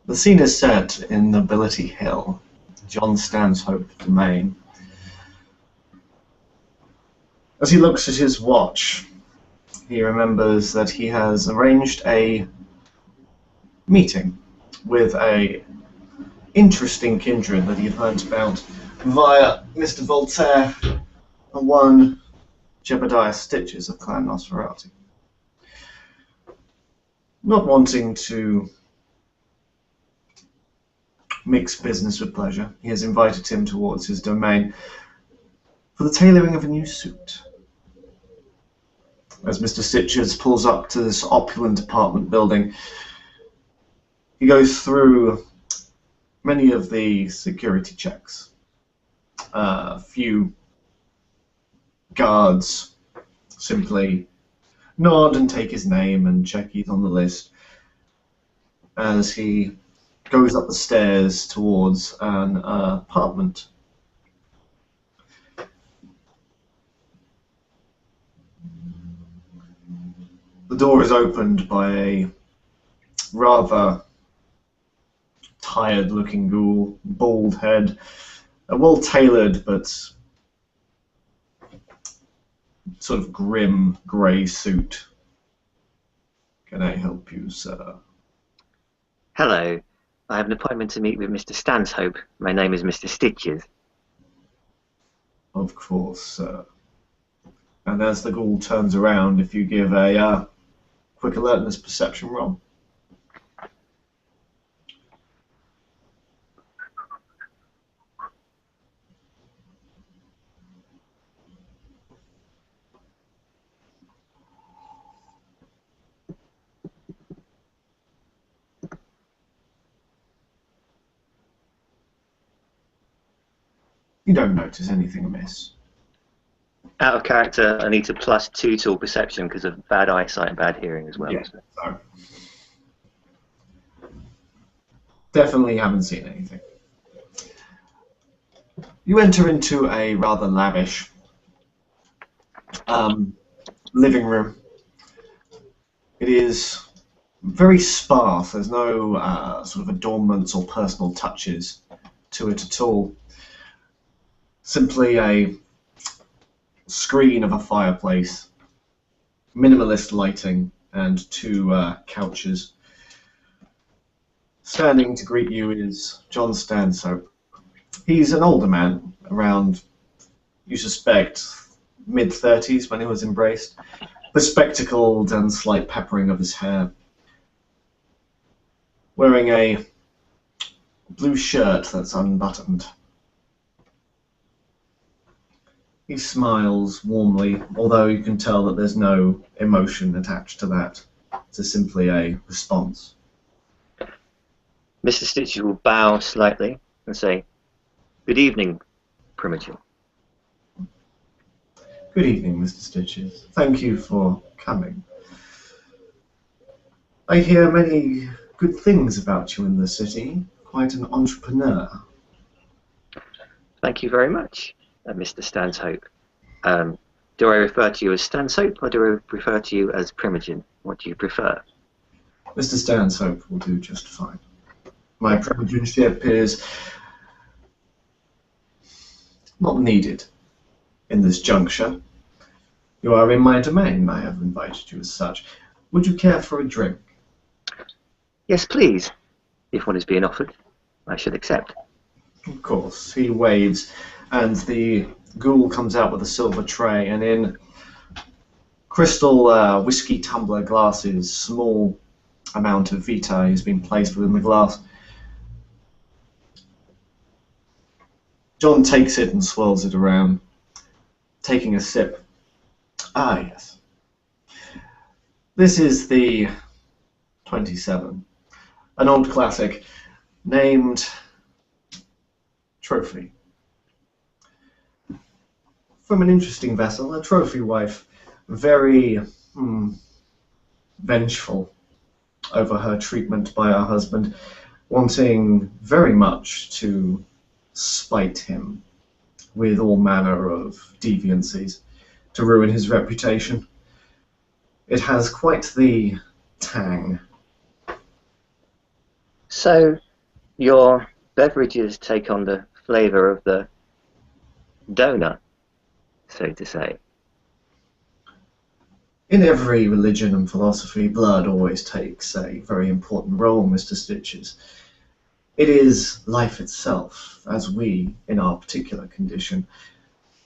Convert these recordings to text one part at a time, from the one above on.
The scene is set in Nobility Hill, John Stanhope domain. As he looks at his watch, he remembers that he has arranged a meeting with a interesting kindred that he had learnt about via Mr. Voltaire and one Jebediah Stitches of Clan Nosferatu. Not wanting to mix business with pleasure, he has invited him towards his domain for the tailoring of a new suit. As Mr. Stitches pulls up to this opulent apartment building, he goes through many of the security checks. A few guards simply nod and take his name and check he's on the list as he goes up the stairs towards an apartment. The door is opened by a rather tired-looking ghoul, bald head, a well-tailored but sort of grim grey suit. Can I help you, sir? Hello. I have an appointment to meet with Mr. Stanhope. My name is Mr. Stitches. Of course, sir. And as the ghoul turns around, if you give a quick alertness perception roll. You don't notice anything amiss. Out of character, I need to +2 to all perception because of bad eyesight and bad hearing as well. Yeah, so definitely haven't seen anything. You enter into a rather lavish living room. It is very sparse. There's no sort of adornments or personal touches to it at all. Simply a screen of a fireplace, minimalist lighting, and 2 couches. Standing to greet you is John Stanhope. He's an older man, around, you suspect, mid-30s when he was embraced, bespectacled and slight peppering of his hair. Wearing a blue shirt that's unbuttoned. He smiles warmly, although you can tell that there's no emotion attached to that. It's simply a response. Mr. Stitches will bow slightly and say, "Good evening, Primogen." Good evening, Mr. Stitches. Thank you for coming. I hear many good things about you in the city. Quite an entrepreneur. Thank you very much, Mr. Stanhope. Do I refer to you as Stanhope or do I refer to you as Primogen? What do you prefer? Mr. Stanhope will do just fine. My Primogenship is not needed in this juncture. You are in my domain. I have invited you as such. Would you care for a drink? Yes, please. If one is being offered, I should accept. Of course. He waves, and the ghoul comes out with a silver tray, and in crystal whiskey tumbler glasses, small amount of Vitae has been placed within the glass. John takes it and swirls it around, taking a sip. Ah, yes. This is the 27, an old classic named Trophy. From an interesting vessel, a trophy wife, very vengeful over her treatment by her husband, wanting very much to spite him with all manner of deviancies to ruin his reputation. It has quite the tang. So your beverages take on the flavour of the donor, so to say. In every religion and philosophy, blood always takes a very important role, Mr. Stitches. It is life itself, as we, in our particular condition,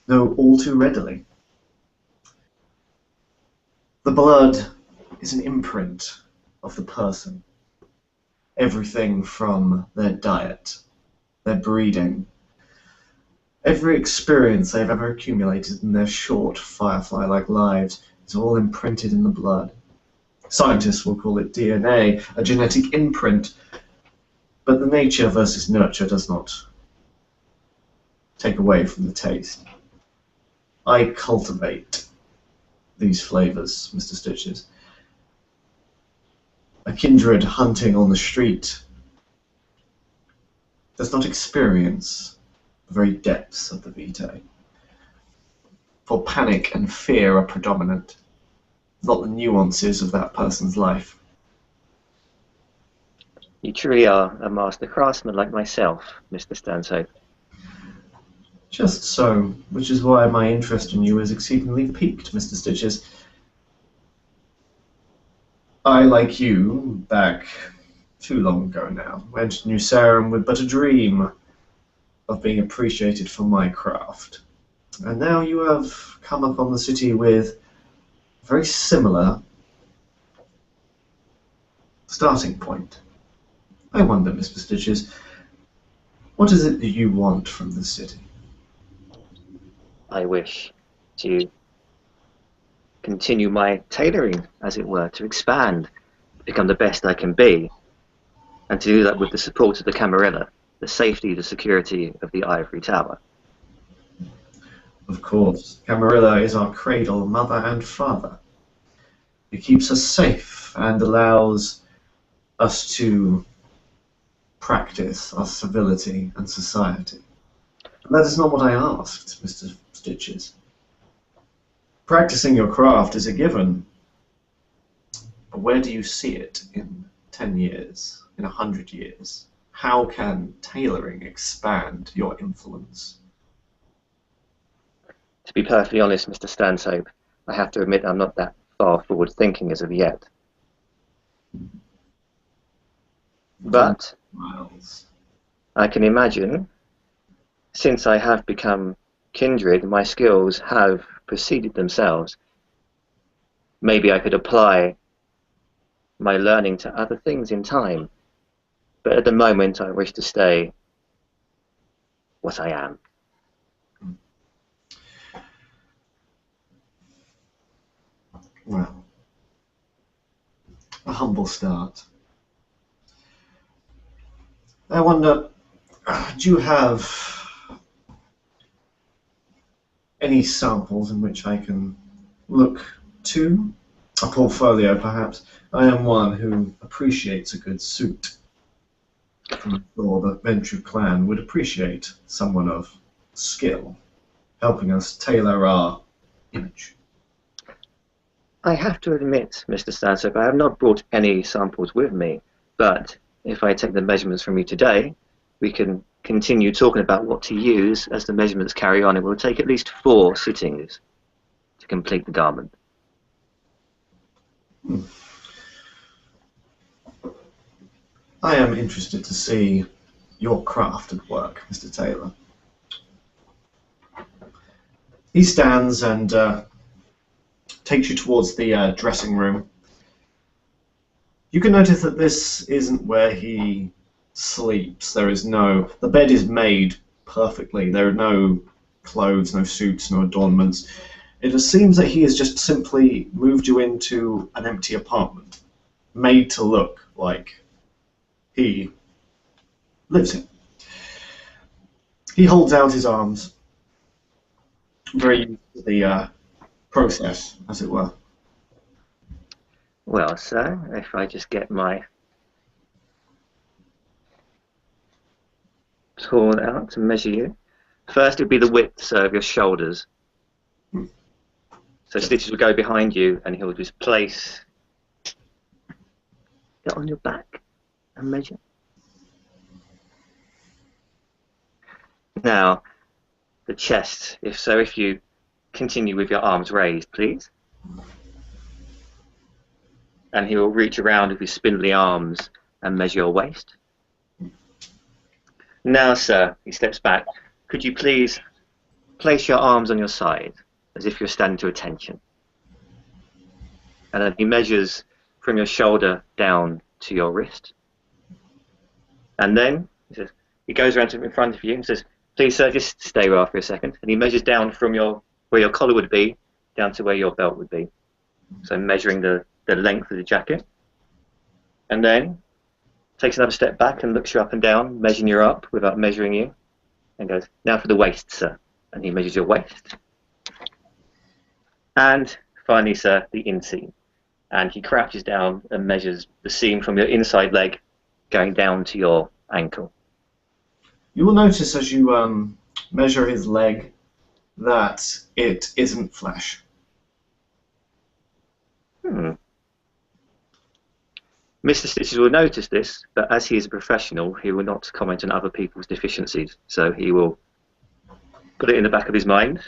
know all too readily. The blood is an imprint of the person. Everything from their diet, their breeding, every experience they've ever accumulated in their short, firefly-like lives is all imprinted in the blood. Scientists will call it DNA, a genetic imprint, but the nature versus nurture does not take away from the taste. I cultivate these flavors, Mr. Stitches. A kindred hunting on the street does not experience the very depths of the vitae. For panic and fear are predominant, not the nuances of that person's life. You truly are a master craftsman like myself, Mr. Stanhope. Just so, which is why my interest in you is exceedingly piqued, Mr. Stitches. I, like you, back too long ago now, went to New Sarum with but a dream of being appreciated for my craft. And now you have come upon the city with a very similar starting point. I wonder, Mr. Stitches, what is it that you want from the city? I wish to continue my tailoring, as it were, to expand, become the best I can be, and to do that with the support of the Camarilla, the safety, the security of the Ivory Tower. Of course, Camarilla is our cradle, mother and father. It keeps us safe and allows us to practice our civility and society. And that is not what I asked, Mr. Stitches. Practicing your craft is a given, but where do you see it in 10 years, in 100 years? How can tailoring expand your influence? To be perfectly honest, Mr. Stanhope, I have to admit I'm not that far forward thinking as of yet. But Miles. I can imagine, since I have become kindred, my skills have preceded themselves. Maybe I could apply my learning to other things in time, but at the moment I wish to stay what I am. Well, a humble start. I wonder, do you have any samples in which I can look to? A portfolio, perhaps. I am one who appreciates a good suit. I'm sure the Ventrue clan would appreciate someone of skill, helping us tailor our image. I have to admit, Mr. Stanhope, I have not brought any samples with me, but if I take the measurements from you today, we can continue talking about what to use as the measurements carry on. It will take at least 4 sittings to complete the garment. I am interested to see your craft at work, Mr. Taylor. He stands and takes you towards the dressing room. You can notice that this isn't where he sleeps. The bed is made perfectly. There are no clothes, no suits, no adornments. It seems that he has just simply moved you into an empty apartment, made to look like he lives in. He holds out his arms, very used to the process, as it were. Well, sir, if I just get my tool out to measure you. First, it would be the width, sir, of your shoulders. So Stitches will go behind you, and he'll just get on your back and measure. Now, the chest, if you continue with your arms raised, please. And he will reach around with his spindly arms and measure your waist. Now, sir, he steps back. Could you please place your arms on your side, as if you're standing to attention? And then he measures from your shoulder down to your wrist. And then he goes around to in front of you and says, please, sir, just stay where for a second. And he measures down from where your collar would be down to where your belt would be. So measuring the length of the jacket. And then takes another step back and looks you up and down, measuring you up without measuring you. And goes, now for the waist, sir. And he measures your waist. And finally, sir, the inseam. And he crouches down and measures the seam from your inside leg going down to your ankle. You will notice as you measure his leg that it isn't flesh. Mr. Stitches will notice this, but as he is a professional, he will not comment on other people's deficiencies. So he will put it in the back of his mind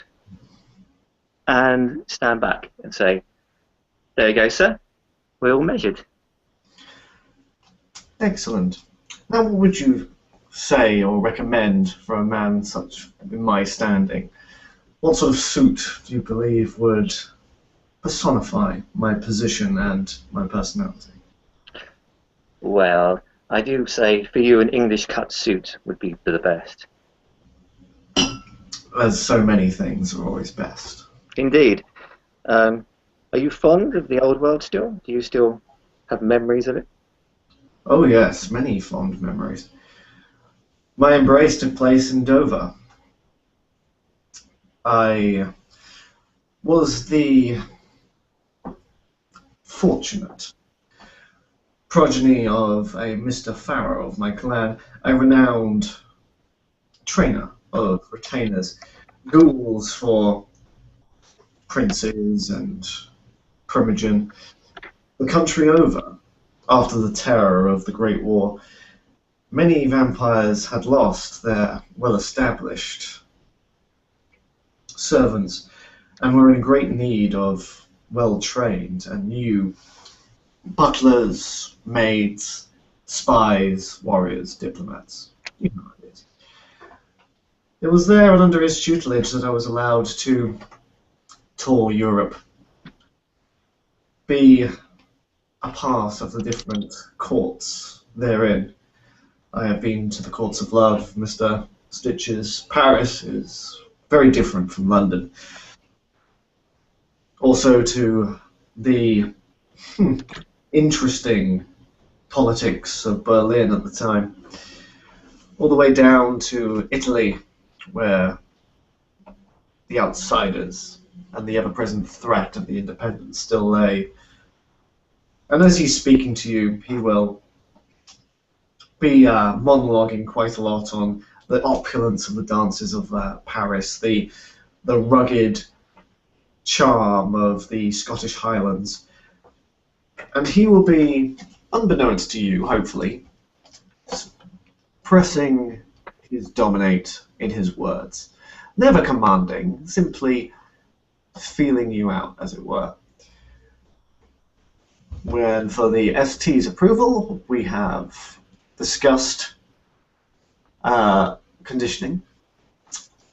and stand back and say, there you go, sir. We're all measured. Excellent. Now, what would you say or recommend for a man such in my standing? What sort of suit do you believe would personify my position and my personality? Well, I do say for you an English cut suit would be the best. As so many things are always best. Indeed. Are you fond of the old world still? Do you still have memories of it? Oh yes, many fond memories. My embrace took place in Dover. I was the fortunate progeny of a Mr. Farrow of my clan, a renowned trainer of retainers, ghouls for princes and Primogen, the country over. After the terror of the Great War, many vampires had lost their well-established servants and were in great need of well-trained and new butlers, maids, spies, warriors, diplomats. You know it is. It was there and under his tutelage that I was allowed to tour Europe, be a part of the different courts therein. I have been to the courts of love. Mr. Stitches. Paris is very different from London. Also to the interesting politics of Berlin at the time, all the way down to Italy, where the outsiders and the ever-present threat of the independents still lay. And as he's speaking to you, he will be monologuing quite a lot on the opulence of the dances of Paris, the rugged charm of the Scottish Highlands. And he will be, unbeknownst to you, hopefully, pressing his dominate in his words. Never commanding, simply feeling you out, as it were. When for the ST's approval, we have discussed conditioning.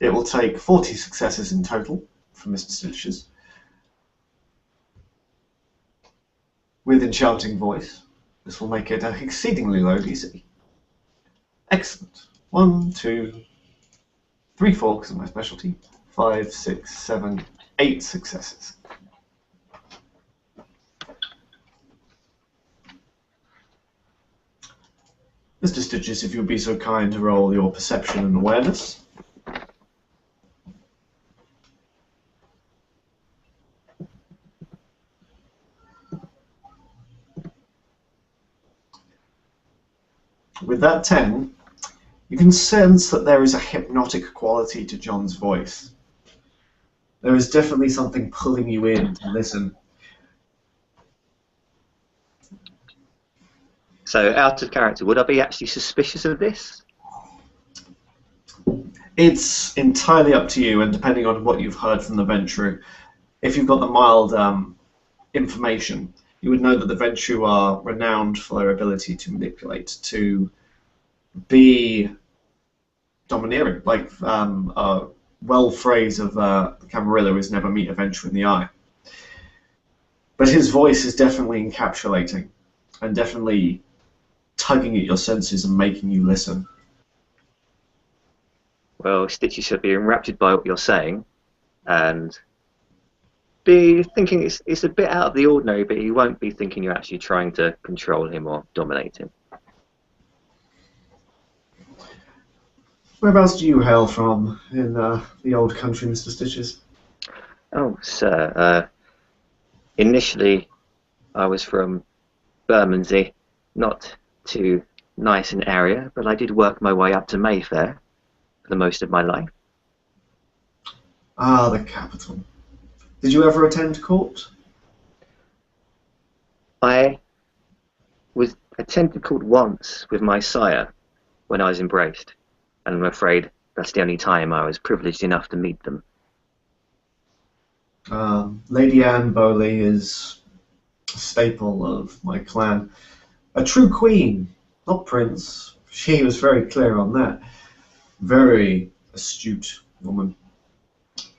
It will take 40 successes in total for Mr. Stitches. With enchanting voice, this will make it exceedingly low DC. Excellent. 1, 2, 3, 4, because of my specialty. 5, 6, 7, 8 successes. Mr. Stitches, if you would be so kind to roll your perception and awareness. With that 10, you can sense that there is a hypnotic quality to John's voice. There is definitely something pulling you in to listen. So, out of character, would I be actually suspicious of this? It's entirely up to you, and depending on what you've heard from the Ventrue, if you've got the mild information, you would know that the Ventrue are renowned for their ability to manipulate, to be domineering. Like a well phrase of the Camarilla is never meet a Ventrue in the eye. But his voice is definitely encapsulating and definitely tugging at your senses and making you listen. Well, Stitchy should be enraptured by what you're saying, and be thinking it's a bit out of the ordinary, but he won't be thinking you're actually trying to control him or dominate him. Whereabouts do you hail from in the old country, Mr. Stitches? Oh, sir, initially I was from Bermondsey, not too nice an area, but I did work my way up to Mayfair for the most of my life. Ah, the capital. Did you ever attend court? I attended court once with my sire when I was embraced, and I'm afraid that's the only time I was privileged enough to meet them. Lady Anne Bowley is a staple of my clan. A true queen, not prince. She was very clear on that. Very astute woman.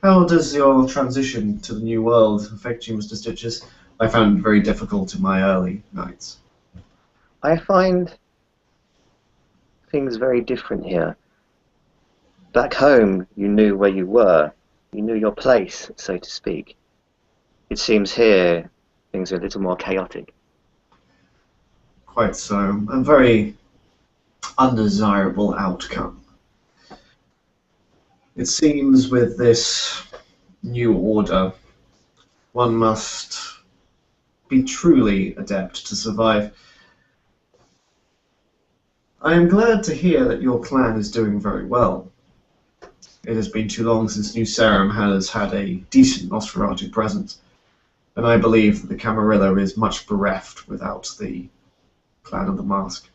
How does your transition to the new world affect you, Mr. Stitches? I found it very difficult in my early nights. I find things very different here. Back home, you knew where you were. You knew your place, so to speak. It seems here things are a little more chaotic. Quite so. A very undesirable outcome. It seems with this new order, one must be truly adept to survive. I am glad to hear that your clan is doing very well. It has been too long since New Sarum has had a decent Nosferatu presence, and I believe that the Camarilla is much bereft without the Clan of the Mask.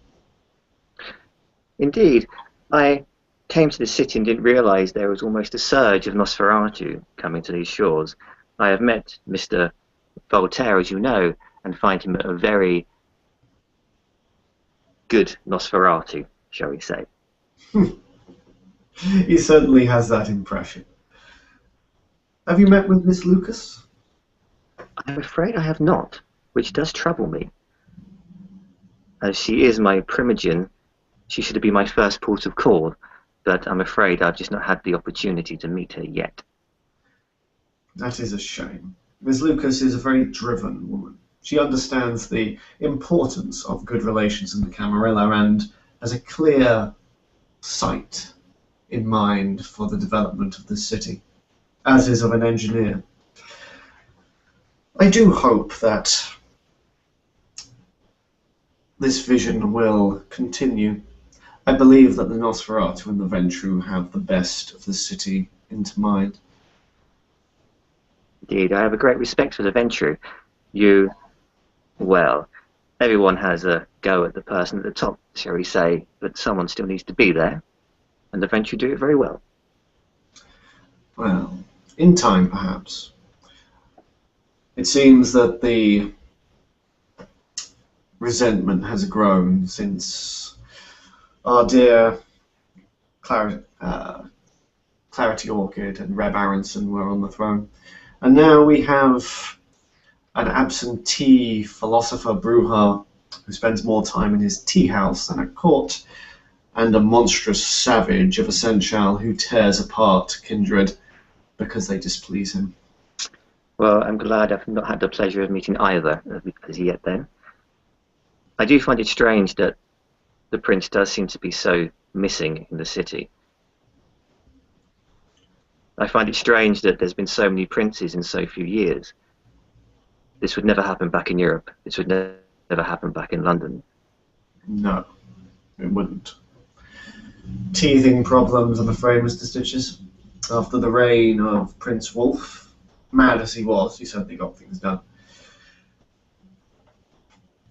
Indeed, I came to the city and didn't realise there was almost a surge of Nosferatu coming to these shores. I have met Mr. Voltaire, as you know, and find him a very good Nosferatu, shall we say. He certainly has that impression. Have you met with Miss Lucas? I'm afraid I have not, which does trouble me. As she is my primogen, she should be my first port of call, but I'm afraid I've just not had the opportunity to meet her yet. That is a shame. Miss Lucas is a very driven woman. She understands the importance of good relations in the Camarilla and has a clear sight in mind for the development of the city, as is of an engineer. I do hope that this vision will continue. I believe that the Nosferatu and the Ventrue have the best of the city into mind. Indeed, I have a great respect for the Ventrue. Well, everyone has a go at the person at the top, shall we say, but someone still needs to be there, and the Ventrue do it very well. Well, in time, perhaps. It seems that the resentment has grown since our dear Clarity Orchid and Reb Aronson were on the throne. And now we have an absentee philosopher Bruja who spends more time in his tea house than at court, and a monstrous savage of a Senchal who tears apart kindred because they displease him. Well, I'm glad I've not had the pleasure of meeting either as yet then. I do find it strange that the prince does seem to be so missing in the city. I find it strange that there's been so many princes in so few years. This would never happen back in Europe. This would never happen back in London. No, it wouldn't. Teething problems, I'm afraid, Mr. Stitches. After the reign of Prince Wolf, mad as he was, he certainly got things done.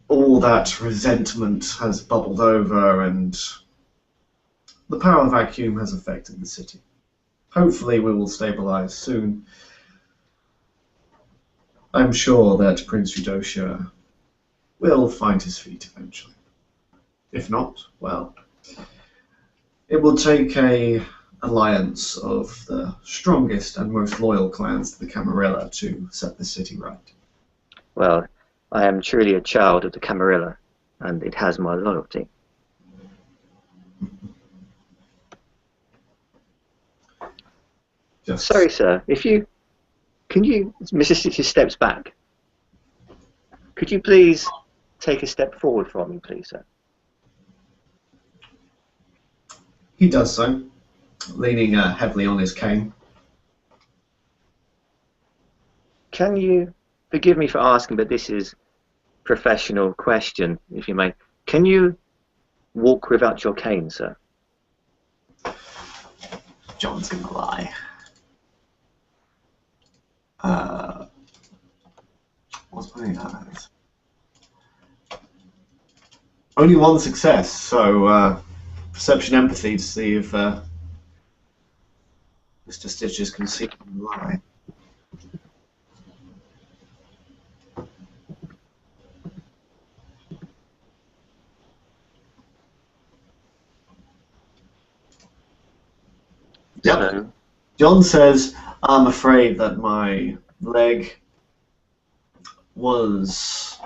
All that resentment has bubbled over, and the power vacuum has affected the city. Hopefully we will stabilize soon. I'm sure that Prince Eudocia will find his feet eventually. If not, well, it will take a alliance of the strongest and most loyal clans to the Camarilla to set the city right. Well, I am truly a child of the Camarilla, and it has my loyalty. Sorry, sir. Mrs. Stitches steps back. Could you please take a step forward for me, please, sir? He does so, leaning heavily on his cane. Can you, forgive me for asking, but this is a professional question, if you may. Can you walk without your cane, sir? John's gonna lie. What's my eyes? Only one success, so perception empathy to see if Mr. Stitches can see him lie. Yep. So, John says, I'm afraid that my leg was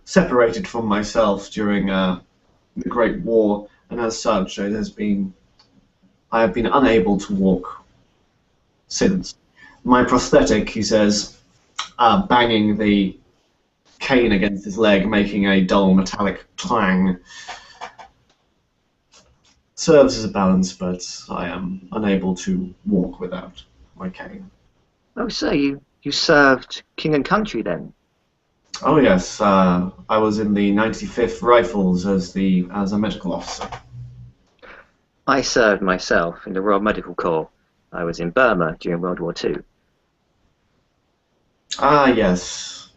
separated from myself during the Great War, and as such, I have been unable to walk since. My prosthetic, he says, banging the cane against his leg, making a dull metallic clang, serves as a balance, but I am unable to walk without my cane. oh, so you served King and Country then? Oh yes, I was in the 95th Rifles as a medical officer. I served myself in the Royal Medical Corps. I was in Burma during World War II. Ah yes,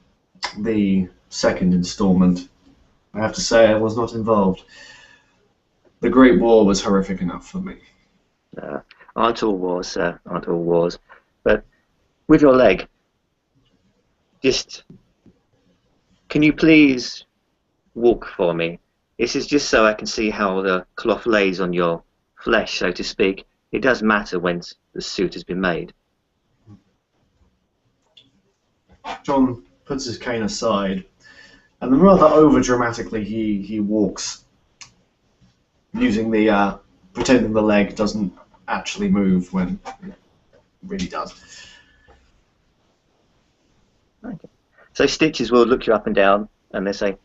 the second installment. I have to say I was not involved. The Great War was horrific enough for me. Aren't all wars, sir, aren't all wars. But with your leg, can you please walk for me? This is just so I can see how the cloth lays on your flesh, so to speak. It does matter when the suit has been made. John puts his cane aside, and then rather over-dramatically he walks, using pretending the leg doesn't actually move when it really does. Okay. So Stitches will look you up and down, and they say,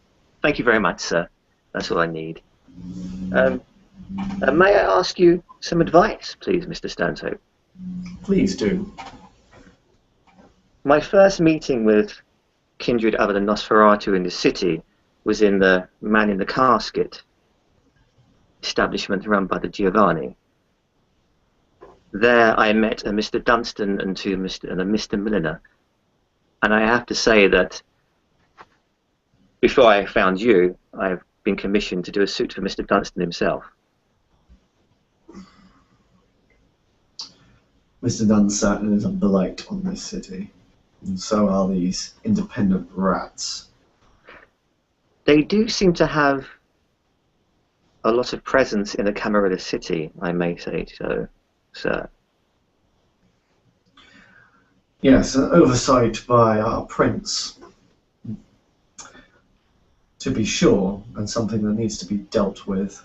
"Thank you very much, sir. That's all I need." May I ask you some advice, please, Mr. Stanhope? Please do. My first meeting with kindred other than Nosferatu in the city was in the Man in the Casket establishment run by the Giovanni. There I met a Mr. Dunstan and a Mr. Milliner. And I have to say that before I found you, I've been commissioned to do a suit for Mr. Dunstan himself. Mr. Dunstan is a blight on this city, and so are these independent rats. They do seem to have a lot of presence in the Camarilla city, I may say so, sir. Yes, an oversight by our prince, to be sure, and something that needs to be dealt with.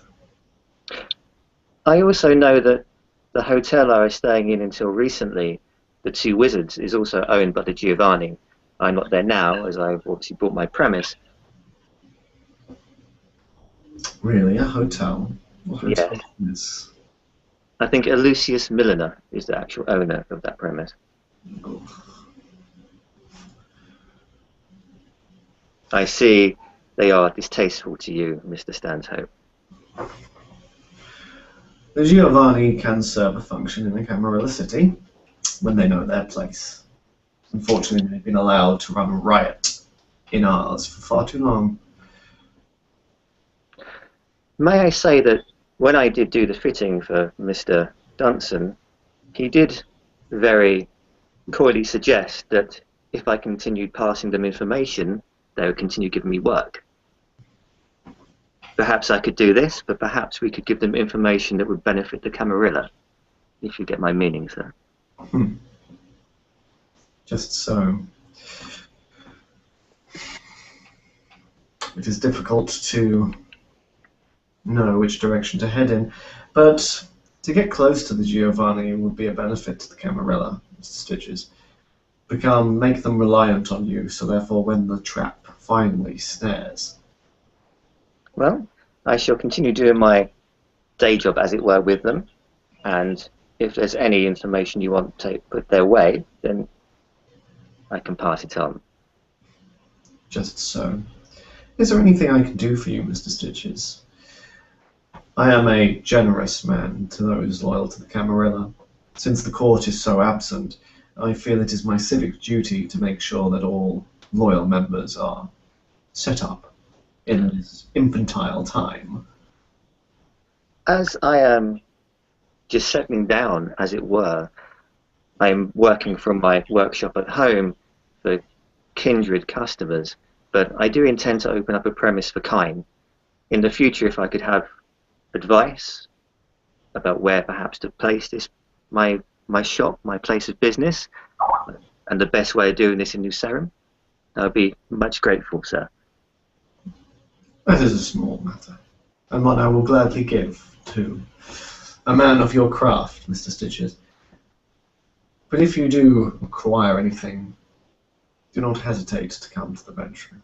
I also know that the hotel I was staying in until recently, the Two Wizards, is also owned by the Giovanni. I'm not there now, as I've obviously bought my premise. Really, a hotel? What hotel Yes. is this? I think Lucius Milliner is the actual owner of that premise. Oh. I see they are distasteful to you, Mr. Stanhope. The Giovanni can serve a function in the Camarilla city when they know their place. Unfortunately, they've been allowed to run riot in ours for far too long. May I say that when I did do the fitting for Mr. Dunson, he did very coyly suggest that if I continued passing them information, they would continue giving me work. Perhaps I could do this, but perhaps we could give them information that would benefit the Camarilla, if you get my meaning, sir. Just so. It is difficult to know which direction to head in, but to get close to the Giovanni would be a benefit to the Camarilla, Mr. Stitches. Make them reliant on you, so therefore when the trap finally snares. Well, I shall continue doing my day job, as it were, with them, and if there's any information you want to put their way, then I can pass it on. Just so. Is there anything I can do for you, Mr. Stitches? I am a generous man to those loyal to the Camarilla. Since the court is so absent, I feel it is my civic duty to make sure that all loyal members are set up in this infantile time. As I am just settling down, as it were, I'm working from my workshop at home for kindred customers, but I do intend to open up a premise for Kyne. In the future, if I could have advice about where perhaps to place this, my shop, my place of business, and the best way of doing this in New Sarum, I would be much grateful, sir. That is a small matter, and one I will gladly give to a man of your craft, Mr. Stitches. But if you do require anything, do not hesitate to come to the bench room.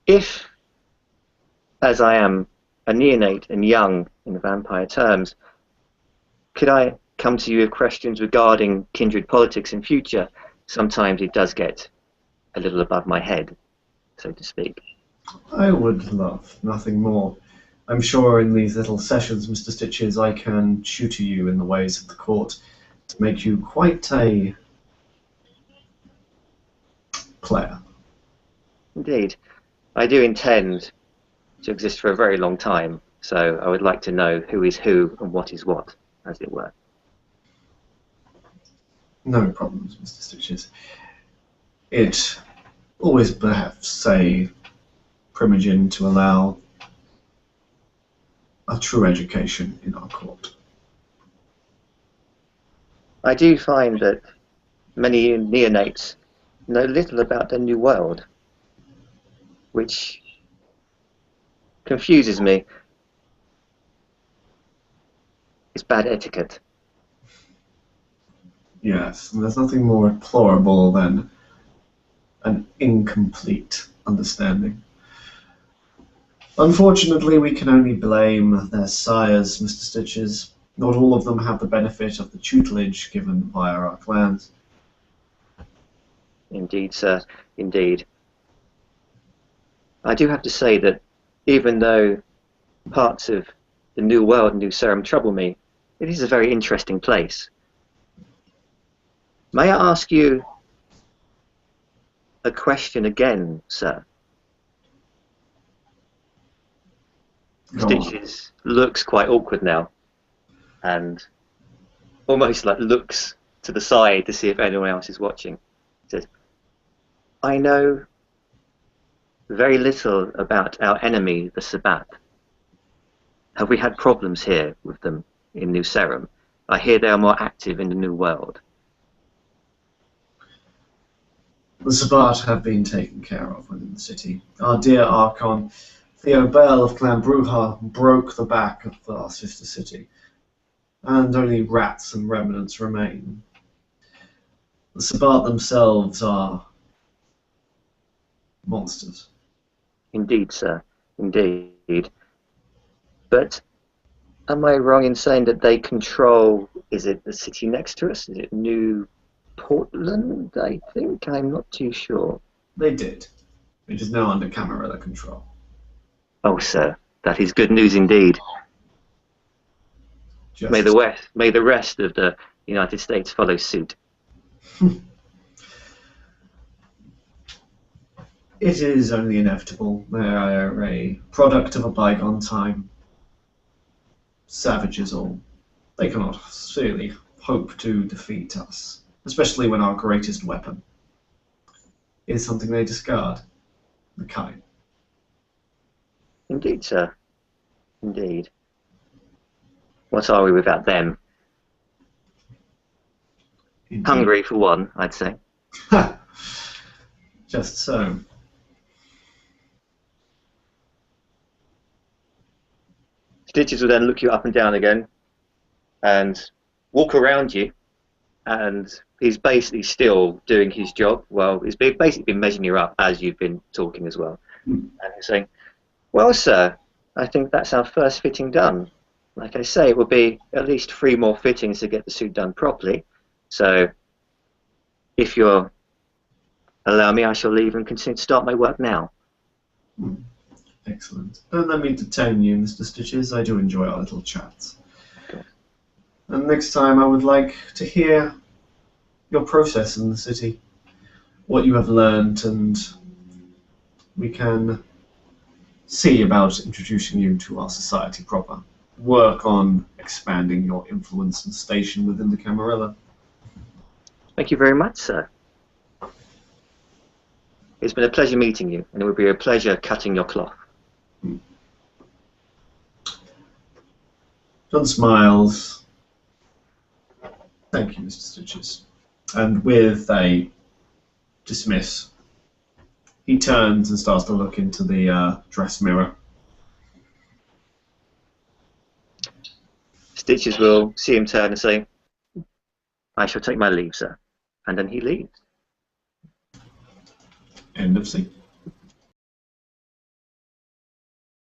If, as I am a neonate and young in the vampire terms, could I come to you with questions regarding kindred politics in future? Sometimes it does get a little above my head, so to speak. I would love nothing more. I'm sure in these little sessions, Mr. Stitches, I can tutor you in the ways of the court to make you quite a player. Indeed. I do intend to exist for a very long time, so I would like to know who is who and what is what, as it were. No problems, Mr. Stitches. It always perhaps a primogen to allow a true education in our court. I do find that many neonates know little about the new world, which confuses me. It's bad etiquette. Yes, and there's nothing more deplorable than an incomplete understanding. Unfortunately, we can only blame their sires, Mr. Stitches. Not all of them have the benefit of the tutelage given via our clans. Indeed, sir, indeed. I do have to say that even though parts of the New World and New Sarum trouble me, it is a very interesting place. May I ask you a question again, sir? Stitches looks quite awkward now, and almost like looks to the side to see if anyone else is watching. He says, I know very little about our enemy, the Sabbat. Have we had problems here with them in New Sarum? I hear they are more active in the New World. The Sabbat have been taken care of within the city. Our dear Archon, Theo Bell of Clan Bruja, broke the back of our sister city, and only rats and remnants remain. The Sabbat themselves are monsters. Indeed, sir, indeed. But am I wrong in saying that they control, is it the city next to us? Is it New Portland, I think? I'm not too sure. They did. It is now under Camarilla control. Oh, sir, that is good news indeed. May the rest of the United States follow suit. It is only inevitable. They are a product of a bygone time. savages all. They cannot really hope to defeat us, especially when our greatest weapon is something they discard, the kite. Indeed, sir. Indeed. What are we without them? Indeed. Hungry, for one, I'd say. Ha! Just so. Stitches will then look you up and down again and walk around you, and he's basically still doing his job. Well, he's basically been measuring you up as you've been talking as well. And he's saying, well, sir, I think that's our first fitting done. Like I say, it will be at least 3 more fittings to get the suit done properly. So if you'll allow me, I shall leave and continue to start my work now. Excellent. Don't let me detain you, Mr. Stitches. I do enjoy our little chats. Okay. And next time I would like to hear your process in the city, what you have learned, and we can see about introducing you to our society proper. Work on expanding your influence and station within the Camarilla. Thank you very much, sir. It's been a pleasure meeting you, and it would be a pleasure cutting your cloth. John smiles. Thank you, Mr. Stitches. And with a dismiss, he turns and starts to look into the dress mirror. Stitches will see him turn and say, I shall take my leave, sir. And then he leaves. End of scene.